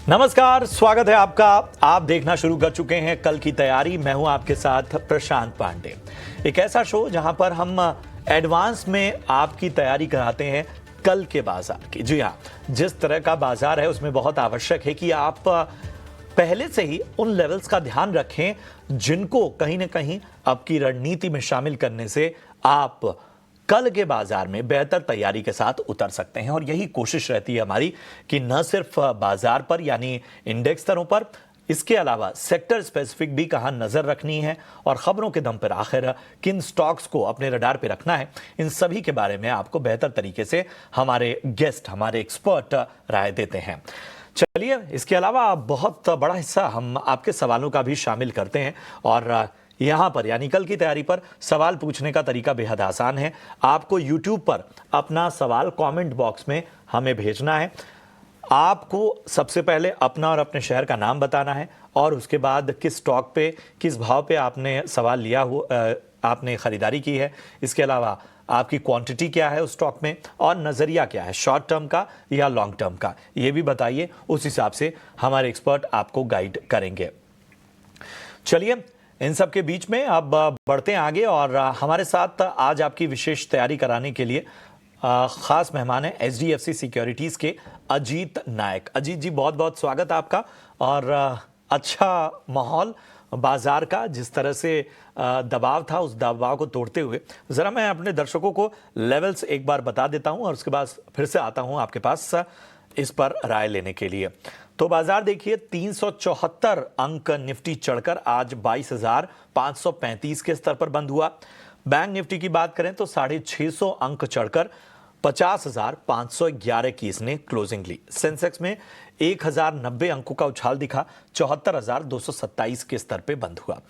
नमस्कार, स्वागत है आपका। आप देखना शुरू कर चुके हैं कल की तैयारी। मैं हूं आपके साथ प्रशांत पांडे। एक ऐसा शो जहां पर हम एडवांस में आपकी तैयारी कराते हैं कल के बाजार की। जी हां, जिस तरह का बाजार है उसमें बहुत आवश्यक है कि आप पहले से ही उन लेवल्स का ध्यान रखें जिनको कहीं ना कहीं आपकी रणनीति में शामिल करने से आप कल के बाजार में बेहतर तैयारी के साथ उतर सकते हैं। और यही कोशिश रहती है हमारी कि न सिर्फ बाजार पर यानी इंडेक्स स्तरों पर, इसके अलावा सेक्टर स्पेसिफिक भी कहां नजर रखनी है और खबरों के दम पर आखिर किन स्टॉक्स को अपने रडार पर रखना है, इन सभी के बारे में आपको बेहतर तरीके से हमारे गेस्ट, हमारे एक्सपर्ट राय देते हैं। चलिए, इसके अलावा बहुत बड़ा हिस्सा हम आपके सवालों का भी शामिल करते हैं। और यहां पर यानी कल की तैयारी पर सवाल पूछने का तरीका बेहद आसान है। आपको YouTube पर अपना सवाल कमेंट बॉक्स में हमें भेजना है। आपको सबसे पहले अपना और अपने शहर का नाम बताना है और उसके बाद किस स्टॉक पे, किस भाव पे आपने सवाल लिया हो, आपने खरीदारी की है। इसके अलावा आपकी क्वांटिटी क्या है उस स्टॉक में और नजरिया क्या है, शॉर्ट टर्म का या लॉन्ग टर्म का, ये भी बताइए। उस हिसाब से हमारे एक्सपर्ट आपको गाइड करेंगे। चलिए, इन सब के बीच में अब बढ़ते हैं आगे और हमारे साथ आज आपकी विशेष तैयारी कराने के लिए खास मेहमान है HDFC सिक्योरिटीज के अजीत नायक। अजीत जी, बहुत बहुत स्वागत आपका। और अच्छा माहौल बाजार का, जिस तरह से दबाव था, उस दबाव को तोड़ते हुए जरा मैं अपने दर्शकों को लेवल्स एक बार बता देता हूं और उसके बाद फिर से आता हूं आपके पास इस पर राय लेने के लिए। तो बाजार देखिए, 374 अंक निफ्टी चढ़कर आज 22,535 के स्तर पर बंद हुआ। बैंक निफ्टी की बात करें तो 650 अंक चढ़कर 50,511 की इसने क्लोजिंग ली। सेंसेक्स में 1,090 अंकों का उछाल दिखा, 74,227 के स्तर पे बंद हुआ।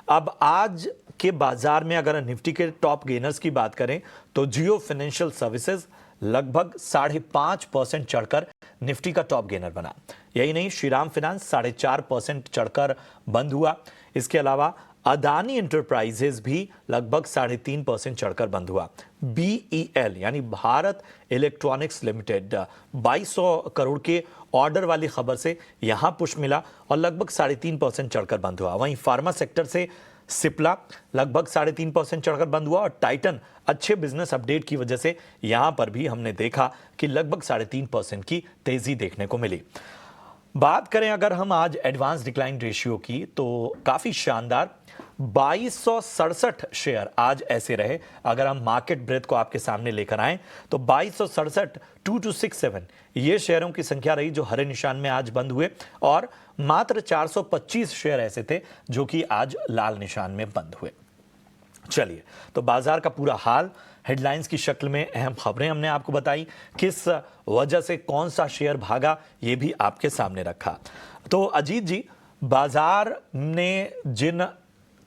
अब आज के बाजार में अगर निफ्टी के टॉप गेनर्स की बात करें तो जियो फाइनेंशियल सर्विसेज लगभग 5.5% चढ़कर निफ्टी का टॉप गेनर बना। यही नहीं, श्रीराम फाइनेंस 4.5% चढ़कर बंद हुआ। इसके अलावा अदानी एंटरप्राइजेज भी लगभग 3.5% चढ़कर बंद हुआ। BEL यानी भारत इलेक्ट्रॉनिक्स लिमिटेड 2200 करोड़ के ऑर्डर वाली खबर से यहां पुश मिला और लगभग 3.5% चढ़कर बंद हुआ। वहीं फार्मा सेक्टर से सिप्ला लगभग 3.5% चढ़कर बंद हुआ और टाइटन अच्छे बिजनेस अपडेट की वजह से यहां पर भी हमने देखा कि लगभग 3.5% की तेजी देखने को मिली। बात करें अगर हम आज एडवांस डिक्लाइन रेशियो की तो काफी शानदार 2267 शेयर आज ऐसे रहे। अगर हम मार्केट ब्रेथ को आपके सामने लेकर आए तो 2267 2267 ये शेयरों की संख्या रही जो हरे निशान में आज बंद हुए और मात्र 425 शेयर ऐसे थे जो कि आज लाल निशान में बंद हुए। चलिए, तो बाजार का पूरा हाल हेडलाइंस की शक्ल में, अहम खबरें हमने आपको बताई, किस वजह से कौन सा शेयर भागा ये भी आपके सामने रखा। तो अजीत जी, बाजार ने जिन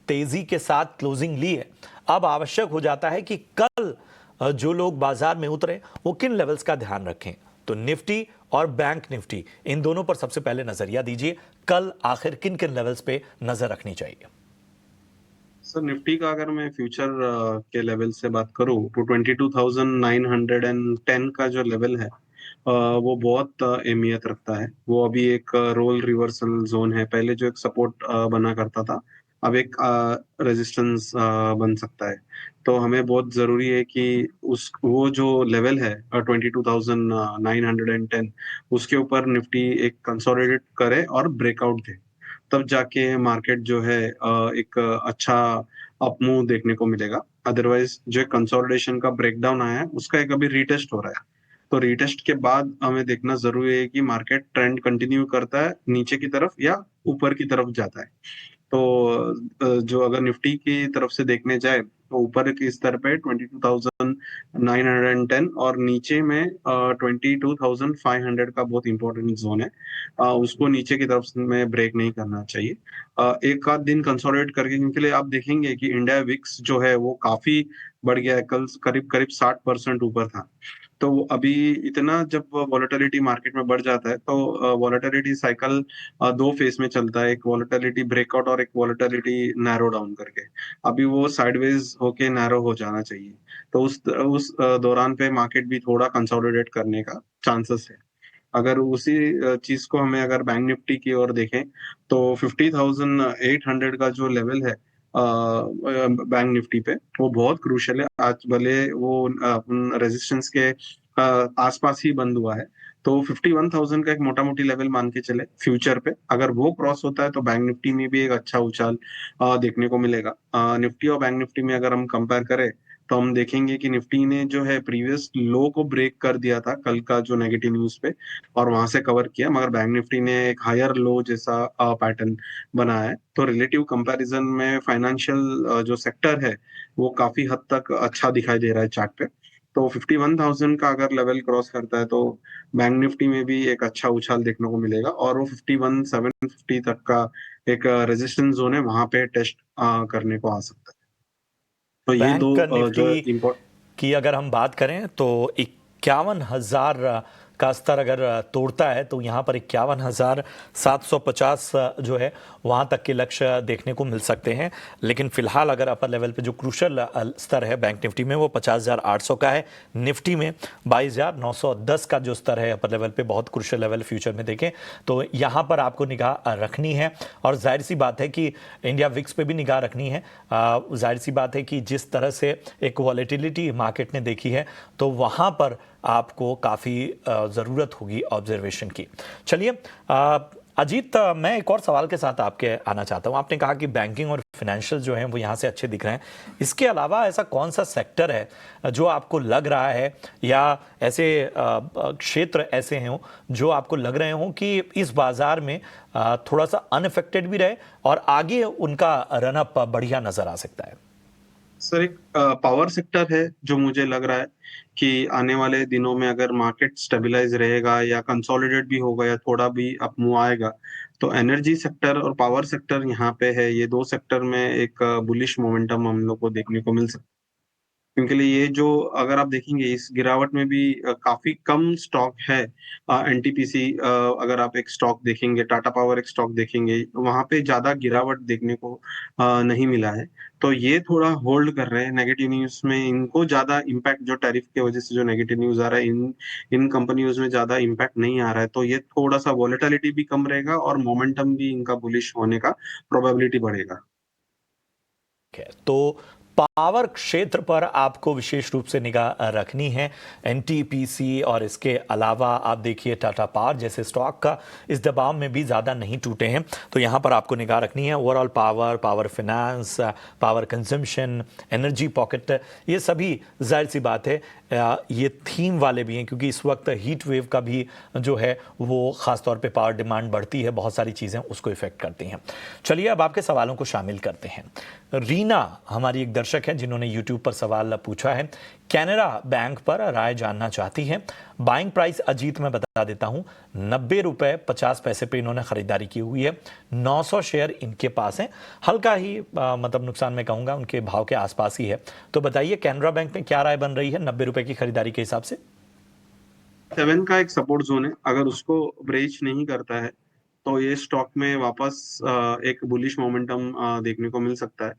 तेजी के साथ क्लोजिंग ली है, अब आवश्यक हो जाता है कि कल जो लोग बाजार में उतरे वो किन लेवल्स का ध्यान रखें। तो निफ्टी और बैंक निफ्टी, इन दोनों पर सबसे पहले नजरिया दीजिए। कल आखिर किन किन लेवल्स पे नजर रखनी चाहिए? सर, निफ्टी का अगर मैं फ्यूचर के लेवल से बात करूं तो 22,910 का जो लेवल है वो बहुत अहमियत रखता है। वो अभी एक रोल रिवर्सल जोन है। पहले जो एक सपोर्ट बना करता था, अब एक रेजिस्टेंस बन सकता है। तो हमें बहुत जरूरी है कि उस वो जो लेवल है 22,910, उसके ऊपर निफ्टी एक कंसोलिडेट करे और ब्रेकआउट दे, तब जाके मार्केट जो है एक अच्छा अप मूव देखने को मिलेगा। अदरवाइज जो कंसोलिडेशन का ब्रेकडाउन आया है उसका एक अभी रीटेस्ट हो रहा है। तो रीटेस्ट के बाद हमें देखना जरूरी है कि मार्केट ट्रेंड कंटिन्यू करता है नीचे की तरफ या ऊपर की तरफ जाता है। तो जो अगर निफ्टी की तरफ से देखने जाए तो ऊपर के स्तर पे 22,910 और नीचे में 22,500 का बहुत इंपॉर्टेंट जोन है। उसको नीचे की तरफ में ब्रेक नहीं करना चाहिए। एक आध दिन कंसोलिडेट करके, क्योंकि आप देखेंगे कि इंडिया विक्स जो है वो काफी बढ़ गया है। कल करीब करीब 60% ऊपर था। तो अभी इतना जब वॉलेटिलिटी मार्केट में बढ़ जाता है तो वॉलेटिलिटी साइकिल दो फेज में चलता है, एक वॉलेटिलिटी ब्रेकआउट और एक वॉलेटिलिटी नैरो डाउन करके। अभी वो साइडवेज होके नैरो हो जाना चाहिए। तो उस दौरान पे मार्केट भी थोड़ा कंसोलिडेट करने का चांसेस है। अगर उसी चीज को हमें अगर बैंक निफ्टी की ओर देखें तो 50,800 का जो लेवल है बैंक निफ्टी पे, वो बहुत क्रूशियल है। आज भले वो रेजिस्टेंस के आसपास ही बंद हुआ है, तो 51,000 का एक मोटा मोटी लेवल मान के चले फ्यूचर पे, अगर वो क्रॉस होता है तो बैंक निफ्टी में भी एक अच्छा उछाल देखने को मिलेगा। निफ्टी और बैंक निफ्टी में अगर हम कंपेयर करें तो हम देखेंगे कि निफ्टी ने जो है प्रीवियस लो को ब्रेक कर दिया था कल का जो नेगेटिव न्यूज पे, और वहां से कवर किया, मगर बैंक निफ्टी ने एक हायर लो जैसा पैटर्न बनाया है। तो रिलेटिव कंपैरिजन में फाइनेंशियल जो सेक्टर है वो काफी हद तक अच्छा दिखाई दे रहा है चार्ट पे। तो 51,000 का अगर लेवल क्रॉस करता है तो बैंक निफ्टी में भी एक अच्छा उछाल देखने को मिलेगा, और वो 51,750 तक का एक रेजिस्टेंस जोन है, वहां पे टेस्ट करने को आ सकता है। तो ये दो बैंक जो निफ्टी इम्पोर्ट की अगर हम बात करें तो 51,000 का स्तर अगर तोड़ता है तो यहाँ पर 51,750 जो है वहाँ तक के लक्ष्य देखने को मिल सकते हैं। लेकिन फिलहाल अगर अपर लेवल पे जो क्रूशल स्तर है बैंक निफ्टी में वो 50,800 का है। निफ्टी में 22,910 का जो स्तर है अपर लेवल पे, बहुत क्रूशल लेवल फ्यूचर में देखें तो यहाँ पर आपको निगाह रखनी है। और जाहिर सी बात है कि इंडिया विक्स पे भी निगाह रखनी है। जाहिर सी बात है कि जिस तरह से एक वॉलेटिलिटी मार्केट ने देखी है तो वहाँ पर आपको काफ़ी ज़रूरत होगी ऑब्जर्वेशन की। चलिए अजीत, मैं एक और सवाल के साथ आपके आना चाहता हूँ। आपने कहा कि बैंकिंग और फाइनेंशियल जो हैं वो यहाँ से अच्छे दिख रहे हैं। इसके अलावा ऐसा कौन सा सेक्टर है जो आपको लग रहा है, या ऐसे क्षेत्र ऐसे हैं जो आपको लग रहे हों कि इस बाज़ार में थोड़ा सा अनअफेक्टेड भी रहे और आगे उनका रनअप बढ़िया नज़र आ सकता है? सर, एक पावर सेक्टर है जो मुझे लग रहा है कि आने वाले दिनों में अगर मार्केट स्टेबलाइज रहेगा या कंसोलिडेट भी होगा या थोड़ा भी अप मूव आएगा, तो एनर्जी सेक्टर और पावर सेक्टर यहाँ पे है। ये दो सेक्टर में एक बुलिश मोमेंटम हम लोग को देखने को मिल सकता है। क्योंकि ये जो, अगर आप देखेंगे इस गिरावट में भी काफी कम स्टॉक है। एनटीपीसी, अगर आप एक स्टॉक देखेंगे, टाटा पावर एक स्टॉक देखेंगे, वहां पे ज्यादा गिरावट देखने को नहीं मिला है। तो ये थोड़ा होल्ड कर रहे हैं नेगेटिव न्यूज में, इनको ज्यादा इम्पैक्ट जो टैरिफ की वजह से जो नेगेटिव न्यूज आ रहा है, इन इन कंपनियों में ज्यादा इम्पैक्ट नहीं आ रहा है। तो ये थोड़ा सा वॉलेटिलिटी भी कम रहेगा और मोमेंटम भी इनका बुलिश होने का प्रोबेबिलिटी बढ़ेगा। तो पावर क्षेत्र पर आपको विशेष रूप से निगाह रखनी है। एनटीपीसी और इसके अलावा आप देखिए टाटा पावर जैसे स्टॉक का इस दबाव में भी ज़्यादा नहीं टूटे हैं, तो यहाँ पर आपको निगाह रखनी है। Overall power, power finance, power consumption, energy pocket, ये सभी जाहिर सी बात है ये थीम वाले भी हैं, क्योंकि इस वक्त हीट वेव का भी जो है वो ख़ास तौर पे पावर डिमांड बढ़ती है, बहुत सारी चीज़ें उसको इफ़ेक्ट करती हैं। चलिए अब आपके सवालों को शामिल करते हैं। रीना हमारी एक दर्शक है जिन्होंने यूट्यूब पर सवाल पूछा है, कैनरा बैंक पर राय जानना चाहती है। बाइंग प्राइस अजीत में बता देता हूं, 90 रुपए 50 पैसे पे इन्होंने खरीदारी की हुई है। 900 शेयर इनके पास हैं, हल्का ही मतलब नुकसान में कहूंगा, उनके भाव के आसपास ही है। तो बताइए कैनरा बैंक में क्या राय बन रही है 90 रुपए की खरीदारी के हिसाब से? 7 का एक सपोर्ट जोन है, अगर उसको ब्रेच नहीं करता है तो ये स्टॉक में वापस एक बुलिश मोमेंटम देखने को मिल सकता है।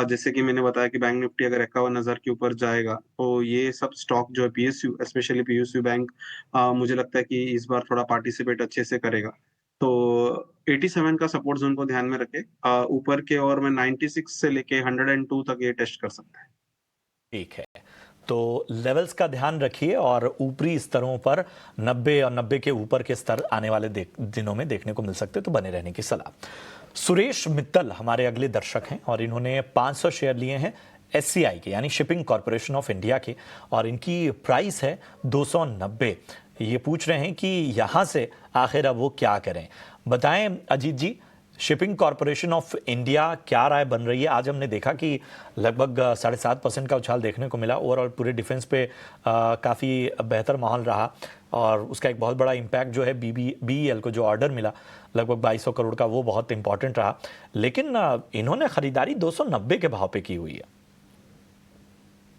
जैसे कि मैंने बताया कि बैंक निफ्टी अगर 51,000 के ऊपर जाएगा तो ये सब स्टॉक जो है पीएसयू, स्पेशली पीएसयू बैंक, मुझे लगता है कि इस बार थोड़ा पार्टिसिपेट अच्छे से करेगा। तो 87 का सपोर्ट जोन को ध्यान में रखे, ऊपर के और में 96 से लेके 102 तक ये टेस्ट कर सकता है। ठीक है, तो लेवल्स का ध्यान रखिए और ऊपरी स्तरों पर 90 और 90 के ऊपर के स्तर आने वाले दिनों में देखने को मिल सकते, तो बने रहने की सलाह। सुरेश मित्तल हमारे अगले दर्शक हैं और इन्होंने 500 शेयर लिए हैं एससीआई के, यानी शिपिंग कॉरपोरेशन ऑफ इंडिया के, और इनकी प्राइस है 290। ये पूछ रहे हैं कि यहां से आखिर अब वो क्या करें। बताएं अजीत जी, शिपिंग कॉरपोरेशन ऑफ इंडिया क्या राय बन रही है? आज हमने देखा कि लगभग 7.5% का उछाल देखने को मिला। ओवरऑल पूरे डिफेंस पे काफ़ी बेहतर माहौल रहा और उसका एक बहुत बड़ा इम्पैक्ट जो है बीईएल को जो ऑर्डर मिला लगभग 2200 करोड़ का, वो बहुत इंपॉर्टेंट रहा। लेकिन इन्होंने खरीदारी 290 के भाव पे की हुई है।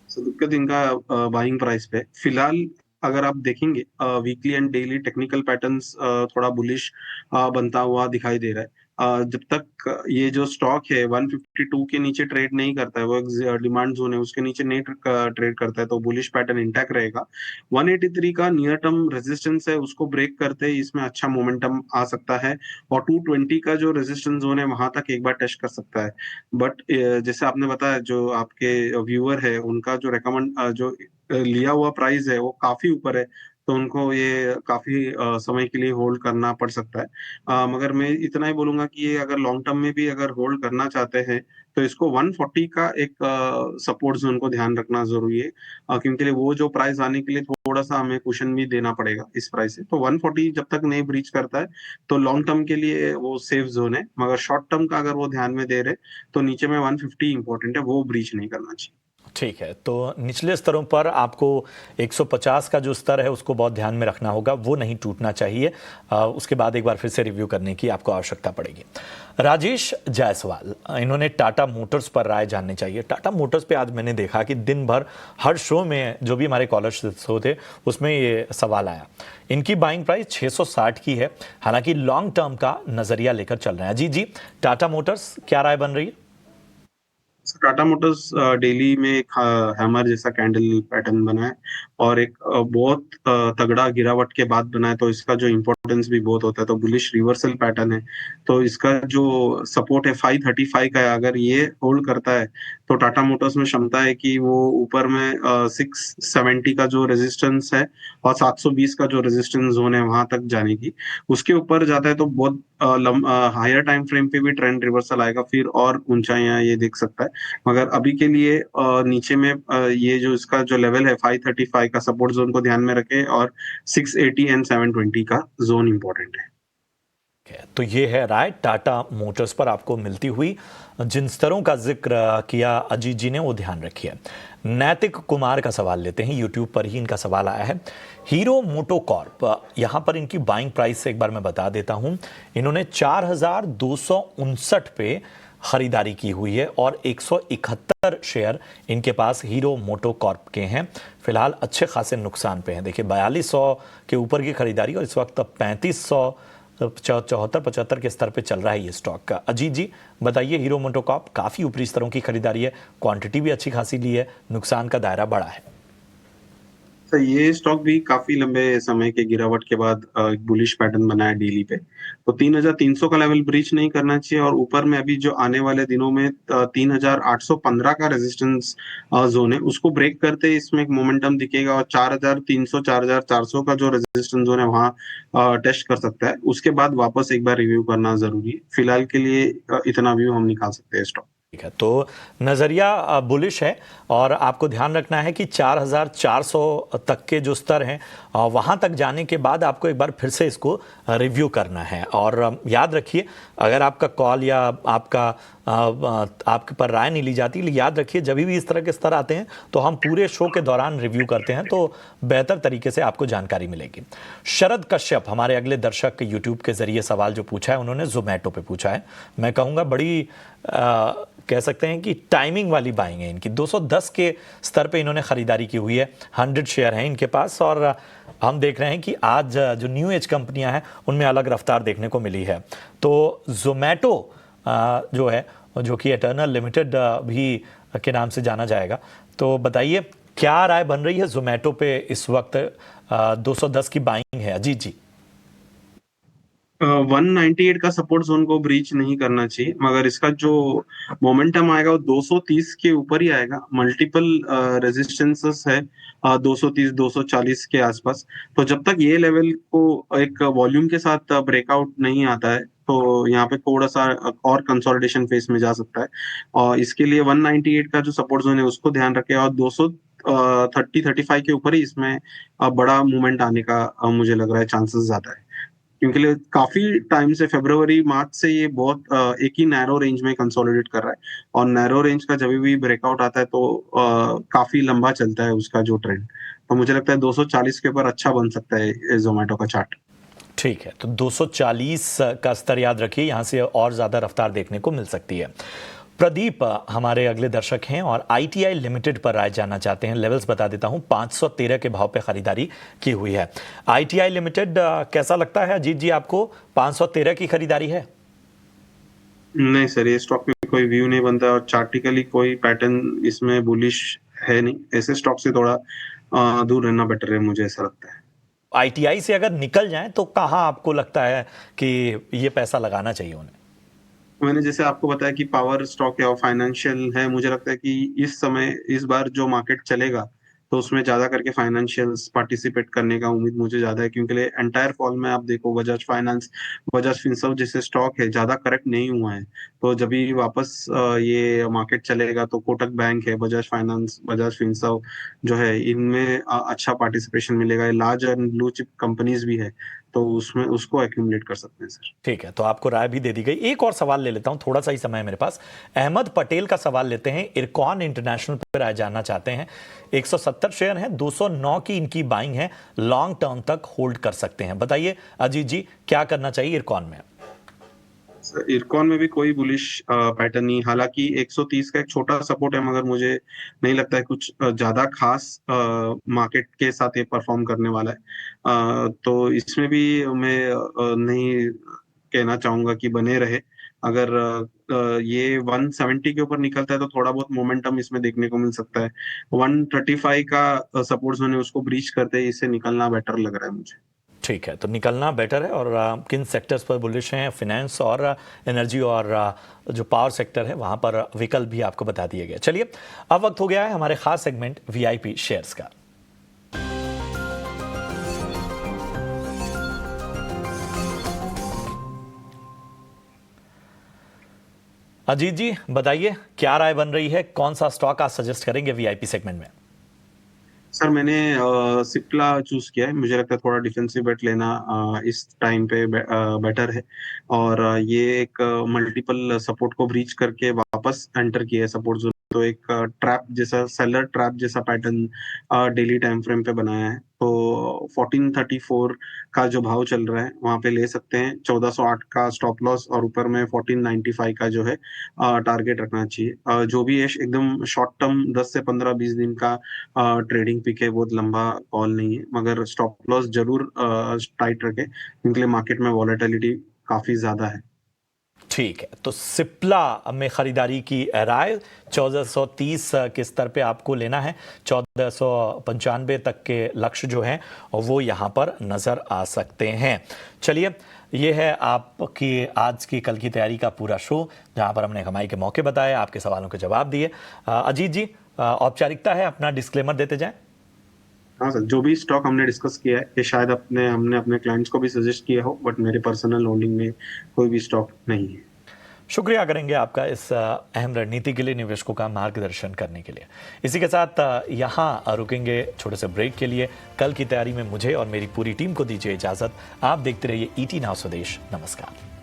दिक्कत इनका बाइंग प्राइस पे फिलहाल, अगर आप देखेंगे weekly and daily technical patterns थोड़ा बुलिश बनता हुआ दिखाई दे रहा है। जब तक ये जो स्टॉक है 152 के नीचे ट्रेड नहीं करता है, वो एक डिमांड जोन है, उसके नीचे नहीं ट्रेड करता है, तो बुलिश पैटर्न इंटैक्ट रहेगा। 183 का नियर टर्म रेजिस्टेंस है, उसको ब्रेक करते ही इसमें अच्छा मोमेंटम आ सकता है, और 220 का जो रेजिस्टेंस जोन है वहां तक एक बार टेस्ट कर सकता है। बट जैसे आपने बताया, जो आपके व्यूअर है उनका जो रेकमेंड जो लिया हुआ प्राइस है वो काफी ऊपर है, तो उनको ये काफी समय के लिए होल्ड करना पड़ सकता है। मगर मैं इतना ही बोलूंगा कि ये अगर लॉन्ग टर्म में भी अगर होल्ड करना चाहते हैं तो इसको 140 का एक सपोर्ट जोन को ध्यान रखना जरूरी है, क्योंकि वो जो प्राइस आने के लिए थोड़ा सा हमें कुशन भी देना पड़ेगा इस प्राइस से। तो 140 जब तक नहीं ब्रीच करता है तो लॉन्ग टर्म के लिए वो सेफ जोन है, मगर शॉर्ट टर्म का अगर वो ध्यान में दे रहे तो नीचे में 150 इंपॉर्टेंट है, वो ब्रीच नहीं करना चाहिए। ठीक है, तो निचले स्तरों पर आपको 150 का जो स्तर है उसको बहुत ध्यान में रखना होगा, वो नहीं टूटना चाहिए। उसके बाद एक बार फिर से रिव्यू करने की आपको आवश्यकता पड़ेगी। राजेश जायसवाल, इन्होंने टाटा मोटर्स पर राय जाननी चाहिए। टाटा मोटर्स पे आज मैंने देखा कि दिन भर हर शो में जो भी हमारे कॉलर्स होते उसमें ये सवाल आया। इनकी बाइंग प्राइस 660 की है, हालांकि लॉन्ग टर्म का नजरिया लेकर चल रहे हैं। जी, टाटा मोटर्स क्या राय बन रही है? टाटा मोटर्स डेली में एक हैमर जैसा कैंडल पैटर्न बना है, और एक बहुत तगड़ा गिरावट के बाद बना है, तो इसका जो इम्पोर्टेंस भी बहुत होता है, तो बुलिश रिवर्सल पैटर्न है। तो इसका जो सपोर्ट है 535 का है, अगर ये होल्ड करता है तो टाटा मोटर्स में क्षमता है कि वो ऊपर में 670 का जो रेजिस्टेंस है और 720 का जो रेजिस्टेंस जोन है वहां तक जाने की। उसके ऊपर जाता है तो बहुत हायर टाइम फ्रेम पे भी ट्रेंड रिवर्सल आएगा, फिर और ऊंचाइयां ये देख सकता है। मगर अभी के लिए नीचे में ये जो इसका जो लेवल है 535 का सपोर्ट जोन को ध्यान में रखें, और 680 एंड 720 का जोन इंपॉर्टेंट है। तो ये है राय टाटा मोटर्स पर आपको मिलती हुई। जिन स्तरों का जिक्र किया अजीत जी ने वो ध्यान रखिए। नैतिक कुमार का सवाल लेते हैं, यूट्यूब पर ही इनका सवाल आया है। हीरो मोटोकॉर्प, यहां पर इनकी बाइंग प्राइस से एक बार मैं बता देता हूं। इन्होंने 4259 पे खरीदारी की हुई है और 171 शेयर इनके पास हीरो मोटोकॉर्प के हैं। फिलहाल अच्छे खासे नुकसान पे हैं। देखिए 4200 के ऊपर की खरीदारी और इस वक्त 3574-75 के स्तर पे चल रहा है ये स्टॉक का। अजीत जी बताइए, हीरो मोटोकॉर्प काफी ऊपरी स्तरों की खरीदारी है, क्वांटिटी भी अच्छी खासी ली है, नुकसान का दायरा बड़ा है। तो ये स्टॉक भी काफी लंबे समय के गिरावट के बाद एक बुलिश पैटर्न बना है डेली पे, तो 3300 का लेवल ब्रीच नहीं करना चाहिए, और ऊपर में अभी जो आने वाले दिनों में 3815 का रेजिस्टेंस जोन है उसको ब्रेक करते ही इसमें एक मोमेंटम दिखेगा, और 4300 4400 का जो रेजिस्टेंस जोन है वहाँ टेस्ट कर सकता है। उसके बाद वापस एक बार रिव्यू करना जरूरी है। फिलहाल के लिए इतना व्यू हम निकाल सकते हैं स्टॉक। ठीक है, तो नज़रिया बुलिश है और आपको ध्यान रखना है कि 4400 तक के जो स्तर हैं वहाँ तक जाने के बाद आपको एक बार फिर से इसको रिव्यू करना है। और याद रखिए, अगर आपका कॉल या आपके पर राय नहीं ली जाती, याद रखिए जब भी इस तरह के स्तर आते हैं तो हम पूरे शो के दौरान रिव्यू करते हैं, तो बेहतर तरीके से आपको जानकारी मिलेगी। शरद कश्यप, हमारे अगले दर्शक यूट्यूब के जरिए सवाल जो पूछा है उन्होंने जोमेटो पे पूछा है। मैं कहूँगा बड़ी कह सकते हैं कि टाइमिंग वाली बाइंग है इनकी। 210 के स्तर पे इन्होंने खरीदारी की हुई है, 100 शेयर हैं इनके पास, और हम देख रहे हैं कि आज जो न्यू एज कंपनियां हैं उनमें अलग रफ्तार देखने को मिली है। तो जोमेटो जो है, जो कि एटर्नल लिमिटेड भी के नाम से जाना जाएगा, तो बताइए क्या राय बन रही है जोमेटो पे इस वक्त? 210 की बाइंग है अजीत जी। 198 का सपोर्ट जोन को ब्रीच नहीं करना चाहिए, मगर इसका जो मोमेंटम आएगा वो 230 के ऊपर ही आएगा। मल्टीपल रेजिस्टेंसेस है 230 240 के आसपास, तो जब तक ये लेवल को एक वॉल्यूम के साथ ब्रेकआउट नहीं आता है तो यहाँ पे थोड़ा सा और कंसोलिडेशन फेस में जा सकता है, और इसके लिए 198 का जो सपोर्ट जोन है उसको ध्यान रखें, और 235 के ऊपर ही इसमें बड़ा मूवमेंट आने का मुझे लग रहा है चांसेस ज्यादा है, क्योंकि काफी टाइम से फरवरी मार्च से ये बहुत एक ही नैरो रेंज में कंसोलिडेट कर रहा है, और नैरो रेंज का जब भी ब्रेकआउट आता है तो काफी लंबा चलता है उसका जो ट्रेंड। तो मुझे लगता है 240 के ऊपर अच्छा बन सकता है जोमेटो का चार्ट। ठीक है, तो 240 का स्तर याद रखिए, यहां से और ज्यादा रफ्तार देखने को मिल सकती है। प्रदीप हमारे अगले दर्शक हैं और आईटीआई लिमिटेड पर राय जानना चाहते हैं। लेवल्स बता देता हूं, 513 के भाव पे खरीदारी की हुई है। आईटीआई लिमिटेड कैसा लगता है अजीत जी आपको? 513 की खरीदारी है? नहीं सर, ये स्टॉक में कोई व्यू नहीं बनता और चार्टिकली कोई पैटर्न इसमें बुलिश है नहीं। ऐसे स्टॉक से थोड़ा दूर रहना बेटर है, मुझे ऐसा लगता है। आईटीआई से अगर निकल जाएं तो कहाँ आपको लगता है कि ये पैसा लगाना चाहिए उन्हें? मैंने जैसे आपको बताया कि पावर स्टॉक है और फाइनेंशियल है, मुझे लगता है कि इस समय इस बार जो मार्केट चलेगा तो उसमें ज्यादा करके फाइनेंशियल्स पार्टिसिपेट करने का उम्मीद मुझे ज्यादा है, क्योंकि एंटायर फॉल में आप देखो बजाज फाइनेंस, बजाज फिनसर्व जैसे स्टॉक है ज्यादा करेक्ट नहीं हुआ है। तो जब भी वापस ये मार्केट चलेगा तो कोटक बैंक है, बजाज फाइनेंस, बजाज फिनसर्व जो है इनमें अच्छा पार्टिसिपेशन मिलेगा। Large and blue chip companies भी है, तो उसमें उसको एक्यूमुलेट कर सकते हैं सर। ठीक है, तो आपको राय भी दे दी गई। एक और सवाल ले लेता हूं, थोड़ा सा ही समय है मेरे पास। अहमद पटेल का सवाल लेते हैं, इरकॉन इंटरनेशनल पर राय जानना चाहते हैं। 170 शेयर हैं, 209 की इनकी बाइंग है, लॉन्ग टर्म तक होल्ड कर सकते हैं। बताइए अजीत जी, क्या करना चाहिए इरकॉन में? इरकॉन में भी कोई बुलिश पैटर्न नहीं, हालांकि 130 का एक छोटा सपोर्ट है, मगर मुझे नहीं लगता है कुछ ज्यादा खास मार्केट के साथ ये परफॉर्म करने वाला है। तो इसमें भी मैं नहीं कहना चाहूंगा कि बने रहे। अगर ये 170 के ऊपर निकलता है तो थोड़ा बहुत मोमेंटम इसमें देखने को मिल सकता है। 135 का सपोर्ट जोन है, उसको ब्रीच करते ही इससे निकलना बेटर लग रहा है मुझे। ठीक है, तो निकलना बेटर है। और किन सेक्टर्स पर बुलिश हैं? फाइनेंस और एनर्जी और जो पावर सेक्टर है वहां पर विकल्प भी आपको बता दिए गए। चलिए, अब वक्त हो गया है हमारे खास सेगमेंट वीआईपी शेयर्स का। अजीत जी बताइए, क्या राय बन रही है? कौन सा स्टॉक आप सजेस्ट करेंगे वीआईपी सेगमेंट में? सर मैंने सिप्ला चूज किया है, मुझे लगता है थोड़ा डिफेंसिव बेट लेना इस टाइम पे बेटर है। और ये एक मल्टीपल सपोर्ट को ब्रीच करके वापस एंटर किया है सपोर्ट जोन, तो एक ट्रैप जैसा, सेलर ट्रैप जैसा पैटर्न डेली टाइम फ्रेम पे बनाया है। तो 1434 का जो भाव चल रहा है वहां पे ले सकते हैं, 1408 का स्टॉप लॉस और ऊपर में 1495 का जो है टारगेट रखना चाहिए। जो भी है एकदम शॉर्ट टर्म 10 से 15-20 दिन का ट्रेडिंग पिक है, बहुत लंबा कॉल नहीं है, मगर स्टॉप लॉस जरूर टाइट रखे क्योंकि मार्केट में वॉलेटिलिटी काफी ज्यादा है। ठीक है, तो सिप्ला में खरीदारी की राय 1430 के स्तर पे आपको लेना है। 1495 तक के लक्ष्य जो हैं वो यहाँ पर नजर आ सकते हैं। चलिए, ये है आपकी आज की कल की तैयारी का पूरा शो, जहाँ पर हमने कमाई के मौके बताए, आपके सवालों के जवाब दिए। अजीत जी, औपचारिकता है, अपना डिस्क्लेमर देते जाएं। हाँ सर, जो भी स्टॉक हमने डिस्कस किया है ये शायद हमने अपने क्लाइंट्स को भी सजेस्ट किया हो, बट मेरे पर्सनल होल्डिंग में कोई भी स्टॉक नहीं है। शुक्रिया करेंगे आपका इस अहम रणनीति के लिए, निवेशकों का मार्गदर्शन करने के लिए। इसी के साथ यहाँ रुकेंगे छोटे से ब्रेक के लिए। कल की तैयारी में मुझे और मेरी पूरी टीम को दीजिए इजाजत। आप देखते रहिए ईटी नाउ स्वदेश। नमस्कार।